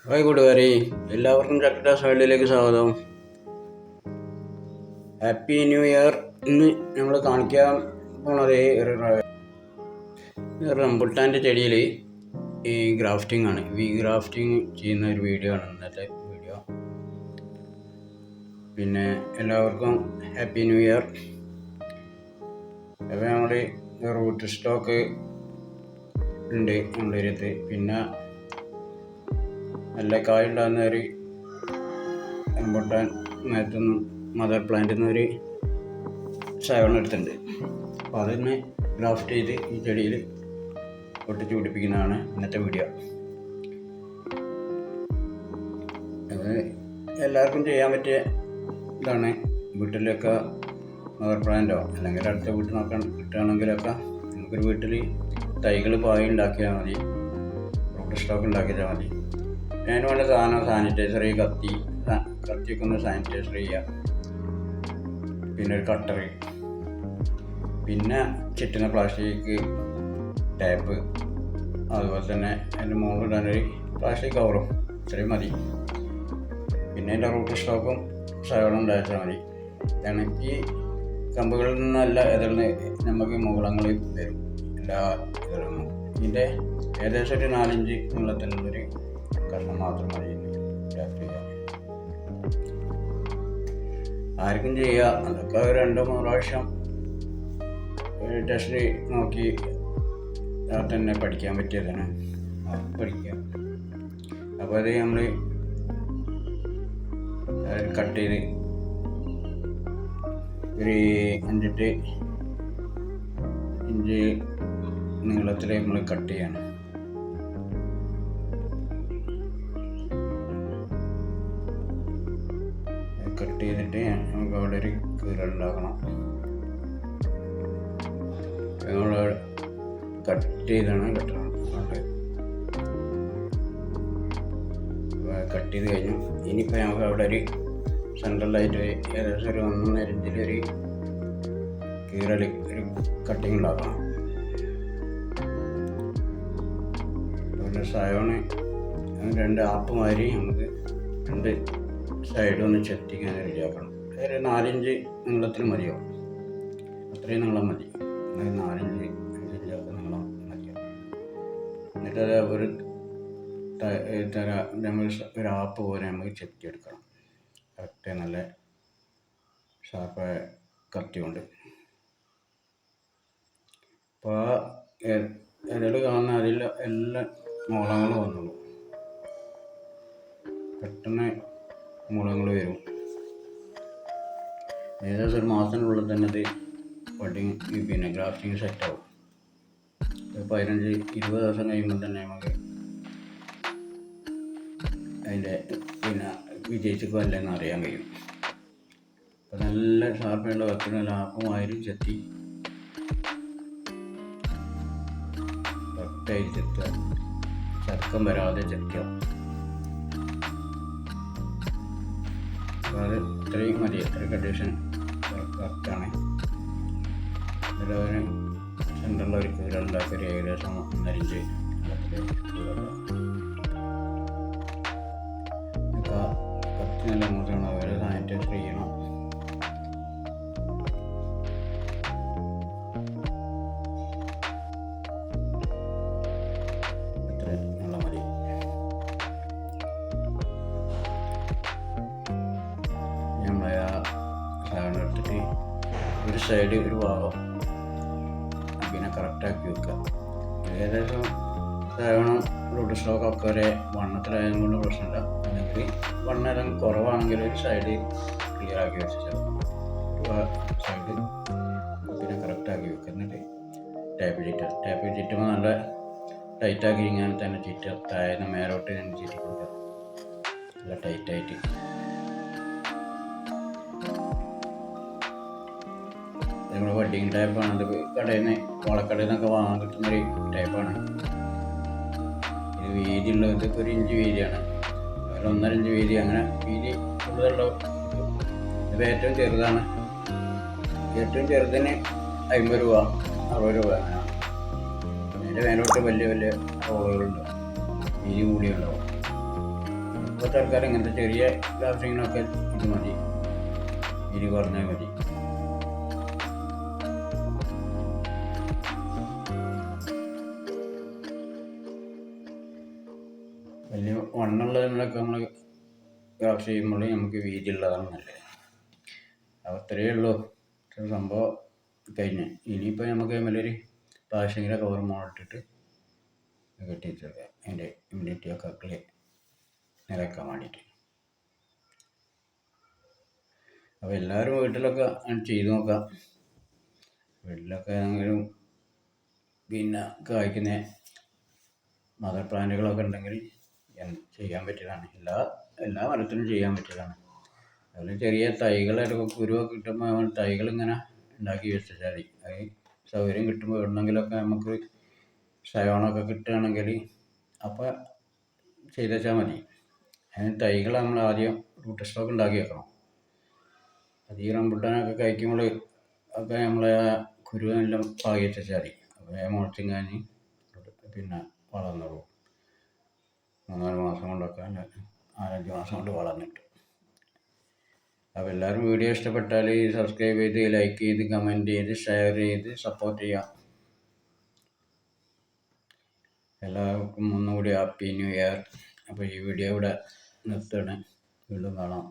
Hi കൂട്ടുകാരെ, എല്ലാവർക്കും ചക്കട്ടാസ് വേൾഡിലേക്ക് സ്വാഗതം. Happy new year. ഇന്ന് നമ്മൾ കാണിക്കാൻ പോണത് ഒരു റംബുട്ടാൻ്റെ ചെടിയിൽ ഈ ഗ്രാഫ്റ്റിംഗ് ആണ്. ഗ്രാഫ്റ്റിംഗ് ചെയ്യുന്ന ഒരു വീഡിയോ ആണ് ഇന്നത്തെ വീഡിയോ. പിന്നെ എല്ലാവർക്കും ഹാപ്പി ന്യൂ ഇയർ. അപ്പോൾ നമ്മൾ റൂട്ട് സ്റ്റോക്ക് ഉണ്ട് നമ്മുടെ അടുത്ത്. പിന്നെ നല്ല കായുണ്ടാകുന്ന ഒരു റംബുട്ടാൻ മരത്തുനിന്നും മദർ പ്ലാന്റിൽ നിന്ന് ഒരു സാവണം എടുത്തിട്ടുണ്ട്. അപ്പോൾ അതിന് ഗ്രാഫ്റ്റ് ചെയ്ത് ഈ ചെടിയിൽ പൊട്ടിച്ച് പിടിപ്പിക്കുന്നതാണ് ഇന്നത്തെ വീഡിയോ. അത് എല്ലാവർക്കും ചെയ്യാൻ പറ്റിയ ഇതാണ്. വീട്ടിലൊക്കെ മദർ പ്ലാന്റോ അല്ലെങ്കിൽ അടുത്ത വീട്ടിൽ നോക്കാൻ കിട്ടുകയാണെങ്കിലൊക്കെ നമുക്കൊരു വീട്ടിൽ തൈകൾ പായി ഉണ്ടാക്കിയാൽ മതി, റൂട്ട് സ്റ്റോക്ക് ഉണ്ടാക്കിയാൽ മതി. അതിന് വേണ്ട സാധനം സാനിറ്റൈസർ, കത്തിയൊക്കെ ഒന്ന് സാനിറ്റൈസർ ചെയ്യുക, പിന്നെ ഒരു കട്ടർ, പിന്നെ ചുറ്റുന്ന പ്ലാസ്റ്റിക് ടാപ്പ്, അതുപോലെ തന്നെ അതിൻ്റെ മുകളിലിടാനൊരു പ്ലാസ്റ്റിക് കവറും, ഇത്രയും മതി. പിന്നെ അതിൻ്റെ റൂട്ട് സ്റ്റോക്കും സൈഡും ഉണ്ടാച്ചാൽ മതി. ഇതാണ് ഈ കമ്പുകളിൽ നിന്നല്ല ഇതിൽ നമുക്ക് മുകളങ്ങൾ വരും. എല്ലാ ഇതിലും ഇതിൻ്റെ ഏകദേശം ഒരു 4 ഇഞ്ച് നീളത്തിലുള്ളൊരു കഷ്ണം മാത്രം മതി ടാപ്പ് ചെയ്യാം. ആർക്കും ചെയ്യാം. അതൊക്കെ 2-3 പ്രാവശ്യം ടെസ്റ്റ് നോക്കി തന്നെ പഠിക്കാൻ പറ്റിയതാണ്. പഠിക്കുക. അപ്പോൾ അത് നമ്മൾ കട്ട് ചെയ്ത് ഒരു 5-8 ഇഞ്ച് നീളത്തിൽ നമ്മൾ കട്ട് ചെയ്യണം. കട്ട് ചെയ്തിട്ട് നമുക്ക് അവിടെ ഒരു കീറുണ്ടാക്കണം. നമ്മൾ കട്ട് ചെയ്താണ് കട്ടണം. കട്ട് ചെയ്ത് കഴിഞ്ഞു. ഇനിയിപ്പോൾ നമുക്ക് അവിടെ ഒരു സെൻട്രലായിട്ട് ഏകദേശം ഒരു 1.5 ഇഞ്ചിലൊരു കീറൽ, ഒരു കട്ടിങ് ഉണ്ടാക്കണം. അതുപോലെ സയോണ് 2 ആപ്പ് മാതിരി നമുക്ക് 2 സൈഡും ഒന്ന് ചെത്തിക്കാൻ റെഡിയാക്കണം. ഒരു 4 ഇഞ്ച് നീളത്തിൽ മതിയാവും. അത്രയും നീളം മതി. 4 ഇഞ്ച് നീളം മതിയാവും. എന്നിട്ട് അത് ഒരു നമ്മൾ ഒരു ആപ്പ് പോലെ നമുക്ക് ചെത്തിയെടുക്കണം. കറക്റ്റ് നല്ല ഷാർപ്പായ കത്തി കൊണ്ട്. അപ്പോൾ ആ ഇലകൾ കാണുന്ന അതിൽ എല്ലാ മുളകളും വന്നുള്ളൂ. പെട്ടെന്ന് മുളകൾ വരും. ഏകദേശം ഒരു മാസത്തിനുള്ളിൽ തന്നെ അത് ബഡിങ് പിന്നെ ഗ്രാഫ്റ്റിങ് സെറ്റാവും. 15-20 ദിവസം കഴിയുമ്പോൾ തന്നെ നമുക്ക് അതിൻ്റെ പിന്നെ വിജയിച്ചപ്പോൾ അല്ലെന്ന് അറിയാൻ കഴിയും. അപ്പോൾ നല്ല ഷാർപ്പായുള്ള കത്തിന് ലാഭമായാലും ചെത്തി കറക്റ്റായി ചെത്തുക. ചർക്കം വരാതെ ചെത്തുക. അപ്പോൾ അത് ഇത്രയും മതി. എത്ര കണ്ടീഷൻ കറക്റ്റാണ്. അതിലവന് സെൻറ്ററിൽ ഒരു കീറുണ്ടാക്കി ഒരു ഏകദേശം 1.5 ഇഞ്ച് കത്തി നല്ല മൂത്താണ്. അവരെ സാനിറ്റൈസർ ചെയ്യണം. എത്ര നല്ല മതി. നമ്മൾ ആ സാധനം എടുത്തിട്ട് ഒരു സൈഡ് ഒരു ഭാഗം പിന്നെ കറക്റ്റാക്കി വെക്കുക. ഏകദേശം സാധനം റൂട്ട് സ്റ്റോക്കൊക്കെ ഒരേ വണ്ണത്തിലായത് കൊണ്ട് പ്രശ്നമില്ല. അല്ലെങ്കിൽ വണ്ണം കുറവാണെങ്കിൽ ഒരു സൈഡ് ക്ലിയർ ആക്കി വെച്ചാൽ സൈഡ് പിന്നെ കറക്റ്റാക്കി വെക്കുക. എന്നിട്ട് ടാപ്പ് ചുറ്റുമ്പോൾ നല്ല ടൈറ്റാക്കി ഇങ്ങനെ തന്നെ താഴെ മേലോട്ട് തന്നെ ചുറ്റി കൊടുക്കുക. നല്ല ടൈറ്റായിട്ട്. നമ്മൾ വെഡിങ് ടൈപ്പാണ്. അത് കടയിൽ നിന്ന് വളക്കടയിൽ നിന്നൊക്കെ വാങ്ങാൻ കിട്ടുന്നൊരു ടൈപ്പാണ്. ഇത് വീതിയുള്ളത് 1 ഇഞ്ച് വീതിയാണ്. 1.5 ഇഞ്ച് വീതി. അങ്ങനെ വീതി കൂടുതലുള്ള ഇത് ഏറ്റവും ചെറുതാണ്. ഏറ്റവും ചെറുതിന് 50 രൂപ, 60 രൂപ. അതിൻ്റെ മേലോട്ട് വലിയ വലിയ റോളുകളുണ്ട്. വീതി കൂടിയുണ്ടാവും. ഇപ്പോഴത്തെ ആൾക്കാർ ഇങ്ങനത്തെ ചെറിയ ഗ്രാഫ്റ്റിങ്ങിനൊക്കെ ഇത് മതി, ഇരി കുറഞ്ഞാൽ മതി. വലിയ വണ്ണുള്ളതിനൊക്കെ നമ്മൾ ഗ്രാഫ്റ്റ് ചെയ്യുമ്പോൾ നമുക്ക് വീതിയുള്ളതാണ് നല്ലത്. അത്രയേ ഉള്ളൂ സംഭവം കഴിഞ്ഞ്. ഇനിയിപ്പോൾ നമുക്ക് അതിലൊരു പ്ലാസ്റ്റിക്കിൻ്റെ കവർ മുകളിട്ടിട്ട് കെട്ടിച്ചേർക്കുക, അതിൻ്റെ ഇമ്മ്യൂണിറ്റിയൊക്കെ നിലക്കാൻ വേണ്ടിയിട്ട്. അപ്പോൾ എല്ലാവരും വീട്ടിലൊക്കെ ചെയ്ത് നോക്കാം. വീട്ടിലൊക്കെ ഏതെങ്കിലും പിന്നെ കായ്ക്കുന്ന മദർ പ്ലാന്റുകളൊക്കെ ഉണ്ടെങ്കിൽ ചെയ്യാൻ പറ്റിയതാണ്. എല്ലാ മരത്തിനും ചെയ്യാൻ പറ്റിയതാണ്. അതിൽ ചെറിയ തൈകളൊക്കെ കുരുവൊക്കെ കിട്ടുമ്പോൾ തൈകളിങ്ങനെ ഉണ്ടാക്കി വെച്ചാൽ മതി. അത് സൗകര്യം കിട്ടുമ്പോൾ എവിടെന്നെങ്കിലൊക്കെ നമുക്ക് സയോണൊക്കെ കിട്ടുകയാണെങ്കിൽ അപ്പോൾ ചെയ്ത് വെച്ചാൽ മതി. അതിന് തൈകൾ നമ്മൾ ആദ്യം റൂട്ട് സ്റ്റോക്ക് ഉണ്ടാക്കി വെക്കണം. അത് ഈ റംബുട്ടാനൊക്കെ കഴിക്കുമ്പോൾ ഒക്കെ നമ്മളെ കുരുവെല്ലാം പാകി വെച്ചാൽ മതി. അപ്പോൾ മുളച്ചും കഴിഞ്ഞ് പിന്നെ വളർന്നോളൂ. 3-4 മാസം കൊണ്ടൊക്കെ 4-5 മാസം കൊണ്ട് വളർന്നിട്ട്. അപ്പോൾ എല്ലാവരും വീഡിയോ ഇഷ്ടപ്പെട്ടാൽ സബ്സ്ക്രൈബ് ചെയ്ത്, ലൈക്ക് ചെയ്ത്, കമൻറ്റ് ചെയ്ത്, ഷെയർ ചെയ്ത് സപ്പോർട്ട് ചെയ്യാം. എല്ലാവർക്കും ഒന്നുകൂടി ഹാപ്പി ന്യൂ ഇയർ. അപ്പോൾ ഈ വീഡിയോ ഇവിടെ നിർത്തുകയാണ്. വീണ്ടും കാണാം.